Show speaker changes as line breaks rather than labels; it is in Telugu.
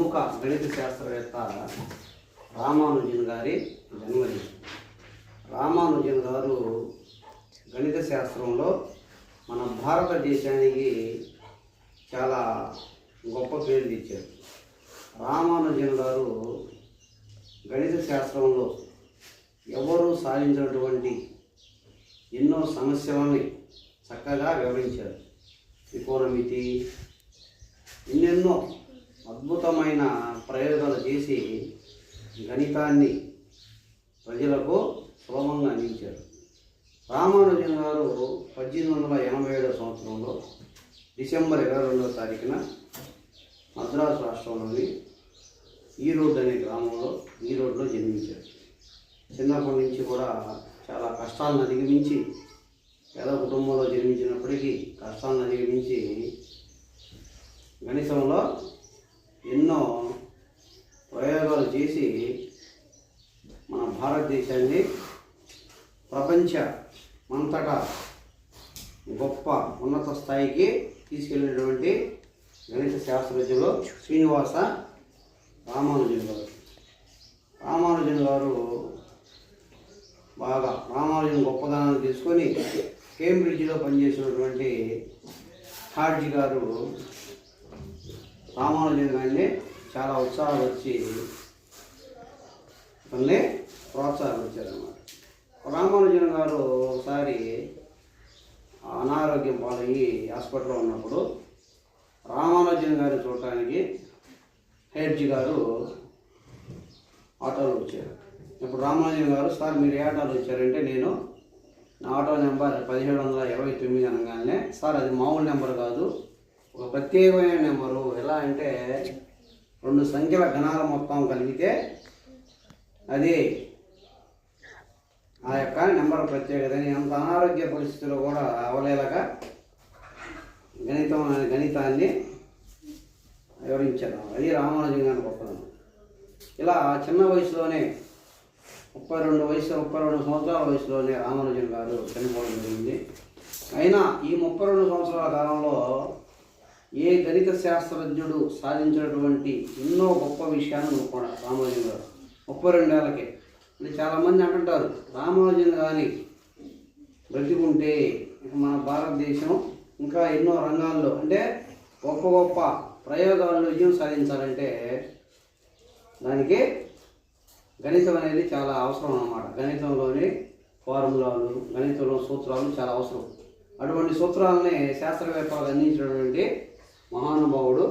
ప్రముఖ గణిత శాస్త్రవేత్త రామానుజన్ గారి జన్మదినం. రామానుజన్ గారు గణిత శాస్త్రంలో మన భారతదేశానికి చాలా గొప్ప పేరు తెచ్చారు. రామానుజన్ గారు గణిత శాస్త్రంలో ఎవరూ సాధించినటువంటి ఎన్నో సమస్యలని చక్కగా వివరించారు. త్రికోణమితి ఎన్నెన్నో అద్భుతమైన ప్రయోగాలు చేసి గణితాన్ని ప్రజలకు సులభంగా అందించారు. రామానుజన్ గారు 1887 సంవత్సరంలో డిసెంబర్ 22వ తారీఖున మద్రాసు రాష్ట్రంలోని ఈరోడ్ అనే గ్రామంలో ఈరోడ్లో జన్మించారు. చిన్నప్పటి నుంచి కూడా చాలా కష్టాలను అధిగమించి, పేద కుటుంబంలో జన్మించినప్పటికీ కష్టాలను అధిగమించి గణితంలో ఎన్నో ప్రయోగాలు చేసి మన భారతదేశాన్ని ప్రపంచమంతటా గొప్ప ఉన్నత స్థాయికి తీసుకెళ్ళినటువంటి గణిత శాస్త్రజ్ఞులు శ్రీనివాస రామానుజన్ గారు. రామానుజన్ గారు బాగా రామానుజన్ గొప్పదనాన్ని తీసుకొని కేంబ్రిడ్జ్లో పనిచేసినటువంటి హార్జీ గారు రామానుజన్ గారిని చాలా ఉత్సాహం వచ్చి అతన్ని ప్రోత్సాహించారన్నమాట. రామానుజన్ గారు ఒకసారి అనారోగ్యం పాలయ్యి హాస్పిటల్లో ఉన్నప్పుడు రామానుజన్ గారిని చూడటానికి హెడ్జీ గారు ఆటోలో వచ్చారు. ఇప్పుడు రామానుజన్ గారు, సార్ మీరు ఏ ఆటోలో వచ్చారంటే, నేను నా ఆటో నెంబర్ 1729 అనగానే, సార్ అది మామూలు నెంబర్ కాదు, ఒక ప్రత్యేకమైన నెంబరు. ఎలా అంటే 2 సంఖ్యల గణాల మొత్తం కలిగితే అది ఆ యొక్క నెంబర్ ప్రత్యేకత. అంత అనారోగ్య పరిస్థితుల్లో కూడా అవలేలగా గణితాన్ని వివరించారు. అది రామానుజన్ గారి గొప్పదనం. ఇలా చిన్న వయసులోనే 32 సంవత్సరాల వయసులోనే రామానుజన్ గారు చనిపోవడం జరిగింది. అయినా ఈ 32 సంవత్సరాల కాలంలో ఏ గణిత శాస్త్రజ్ఞుడు సాధించినటువంటి ఎన్నో గొప్ప విషయాలను కూడా రామానుజన్ గారు 32 ఏళ్ళకే. అంటే చాలామంది అంటుంటారు, రామానుజన్ గారిని బ్రతికుంటే మన భారతదేశం ఇంకా ఎన్నో రంగాల్లో, అంటే గొప్ప గొప్ప ప్రయోగాల్లో విజయం సాధించాలంటే దానికి గణితం అనేది చాలా అవసరం అన్నమాట. గణితంలోని ఫార్ములాలు, గణితంలో సూత్రాలు చాలా అవసరం. అటువంటి సూత్రాలని శాస్త్రవేత్తలకు అందించినటువంటి మహానుభావుడు